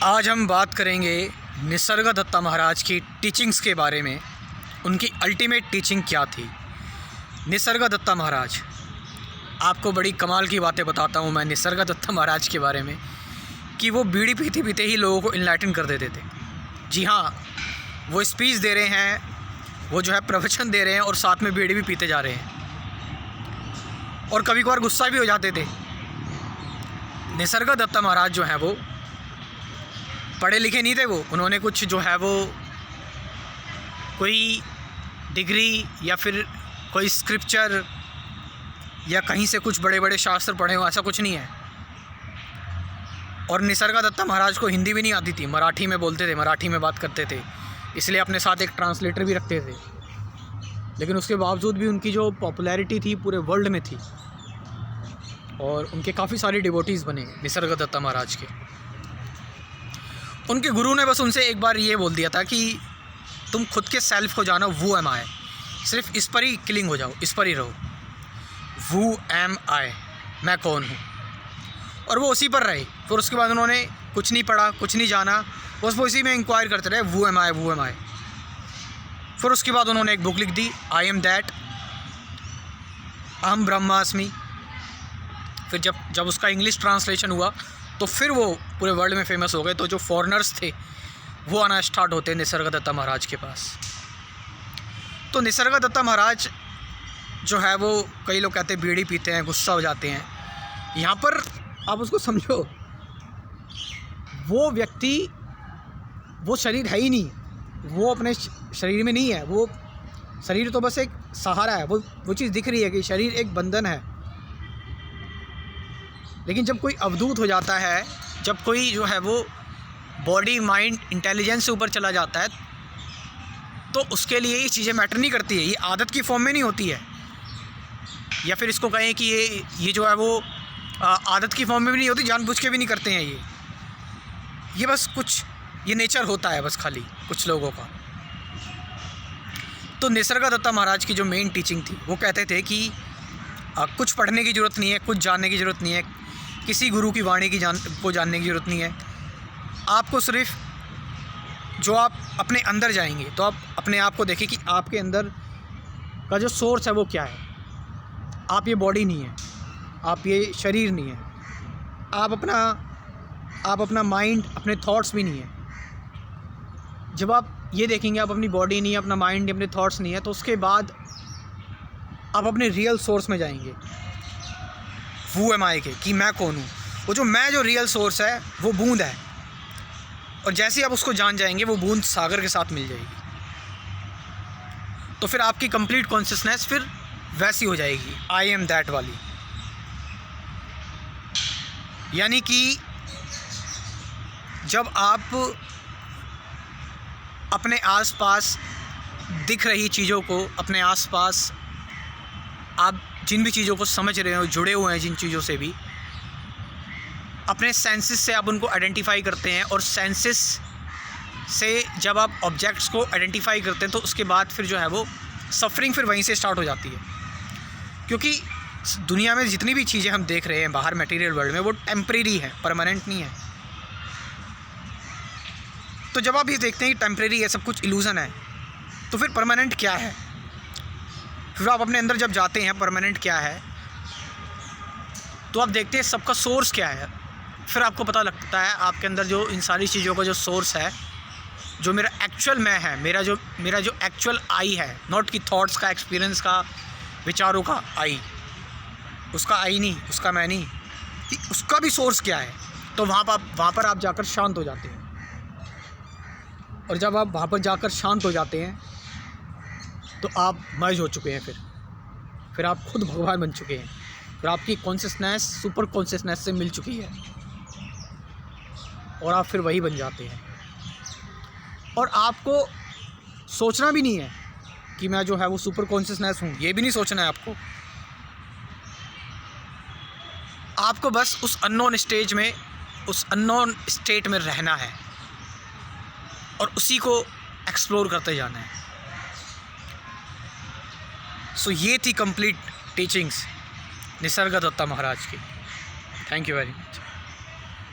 आज हम बात करेंगे निसर्गदत्ता महाराज की टीचिंग्स के बारे में। उनकी अल्टीमेट टीचिंग क्या थी। निसर्गदत्ता महाराज, आपको बड़ी कमाल की बातें बताता हूँ मैं निसर्गदत्ता महाराज के बारे में कि वो बीड़ी पीते पीते ही लोगों को इनलाइटन कर देते थे। जी हाँ, वो स्पीच दे रहे हैं, वो जो है प्रवचन दे रहे हैं और साथ में बीड़ी भी पीते जा रहे हैं और कभी कभार गुस्सा भी हो जाते थे। निसर्गदत्ता महाराज जो हैं वो पढ़े लिखे नहीं थे। वो उन्होंने कुछ जो है वो कोई डिग्री या फिर कोई स्क्रिप्चर या कहीं से कुछ बड़े बड़े शास्त्र पढ़े हो, ऐसा कुछ नहीं है। और निसर्गदत्ता महाराज को हिंदी भी नहीं आती थी, मराठी में बोलते थे, मराठी में बात करते थे, इसलिए अपने साथ एक ट्रांसलेटर भी रखते थे। लेकिन उसके बावजूद भी उनकी जो पॉपुलैरिटी थी पूरे वर्ल्ड में थी और उनके काफ़ी सारे डिवोटीज़ बने निसर्गदत्ता महाराज के। उनके गुरु ने बस उनसे एक बार ये बोल दिया था कि तुम खुद के सेल्फ को जानो, वो एम आई, सिर्फ इस पर ही क्लिंग हो जाओ, इस पर ही रहो, वो एम आई, मैं कौन हूँ। और वो उसी पर रहे। फिर उसके बाद उन्होंने कुछ नहीं पढ़ा, कुछ नहीं जाना, बस वो इसी में इंक्वायर करते रहे, वो एम आई, वो एम आई। फिर उसके बाद उन्होंने एक बुक लिख दी, आई एम दैट, अहम ब्रह्मास्मि। फिर जब उसका इंग्लिश ट्रांसलेशन हुआ तो फिर वो पूरे वर्ल्ड में फेमस हो गए। तो जो फॉरेनर्स थे वो आना स्टार्ट होते निसर्गदत्ता महाराज के पास। तो निसर्गदत्ता महाराज जो है वो, कई लोग कहते हैं बीड़ी पीते हैं, गुस्सा हो जाते हैं। यहाँ पर आप उसको समझो, वो व्यक्ति, वो शरीर है ही नहीं, वो अपने शरीर में नहीं है। वो शरीर तो बस एक सहारा है। वो चीज़ दिख रही है कि शरीर एक बंधन है। लेकिन जब कोई अवधूत हो जाता है, जब कोई जो है वो बॉडी माइंड इंटेलिजेंस से ऊपर चला जाता है, तो उसके लिए ये चीज़ें मैटर नहीं करती है। ये आदत की फॉर्म में नहीं होती है, या फिर इसको कहें कि ये जो है वो आदत की फॉर्म में भी नहीं होती, जानबूझ के भी नहीं करते हैं ये बस कुछ ये नेचर होता है बस खाली कुछ लोगों का। तो निसर्गदत्ता महाराज की जो मेन टीचिंग थी, वो कहते थे कि कुछ पढ़ने की ज़रूरत नहीं है, कुछ जानने की ज़रूरत नहीं है, किसी गुरु की वाणी को जानने की ज़रूरत नहीं है। आपको सिर्फ जो आप अपने अंदर जाएंगे तो आप अपने आप को देखें कि आपके अंदर का जो सोर्स है वो क्या है। आप ये बॉडी नहीं है, आप ये शरीर नहीं है, आप अपना माइंड, अपने थॉट्स भी नहीं है। जब आप ये देखेंगे आप अपनी बॉडी नहीं है, अपना माइंड नहीं, अपने थॉट्स नहीं है, तो उसके बाद आप अपने रियल सोर्स में जाएंगे, वो एम आई के, कि मैं कौन हूँ। वो जो मैं, जो रियल सोर्स है वो बूंद है, और जैसे ही आप उसको जान जाएंगे वो बूंद सागर के साथ मिल जाएगी। तो फिर आपकी कंप्लीट कॉन्शियसनेस फिर वैसी हो जाएगी, आई एम दैट वाली। यानी कि जब आप अपने आसपास दिख रही चीज़ों को, अपने आसपास आप जिन भी चीज़ों को समझ रहे हो, जुड़े हुए हैं जिन चीज़ों से भी, अपने सेंसेस से आप उनको आइडेंटिफाई करते हैं। और सेंसेस से जब आप ऑब्जेक्ट्स को आइडेंटिफाई करते हैं तो उसके बाद फिर जो है वो सफरिंग फिर वहीं से स्टार्ट हो जाती है। क्योंकि दुनिया में जितनी भी चीज़ें हम देख रहे हैं बाहर मटेरियल वर्ल्ड में, वो टेम्परेरी है, परमानेंट नहीं है। तो जब आप ये देखते हैं कि टेम्परेरी है, सब कुछ इल्यूज़न है, तो फिर परमानेंट क्या है। फिर आप अपने अंदर जब जाते हैं परमानेंट क्या है, तो आप देखते हैं सबका सोर्स क्या है। फिर आपको पता लगता है आपके अंदर जो इन सारी चीज़ों का जो सोर्स है, जो मेरा एक्चुअल मैं है, मेरा जो एक्चुअल आई है, नॉट कि थॉट्स का, एक्सपीरियंस का, विचारों का आई, उसका आई नहीं, उसका मैं नहीं, कि उसका भी सोर्स क्या है। तो वहाँ पर आप जाकर शांत हो जाते हैं। और जब आप वहाँ पर जाकर शांत हो जाते हैं तो आप मर्ज हो चुके हैं। फिर आप खुद भगवान बन चुके हैं। फिर आपकी कॉन्शियसनेस सुपर कॉन्शियसनेस से मिल चुकी है और आप फिर वही बन जाते हैं। और आपको सोचना भी नहीं है कि मैं जो है वो सुपर कॉन्शियसनेस हूँ, ये भी नहीं सोचना है आपको। आपको बस उस अननोन स्टेज में, उस अननोन स्टेट में रहना है और उसी को एक्सप्लोर करते जाना है। सो ये थी कंप्लीट टीचिंग्स निसर्गदत्ता महाराज की। Thank you very much.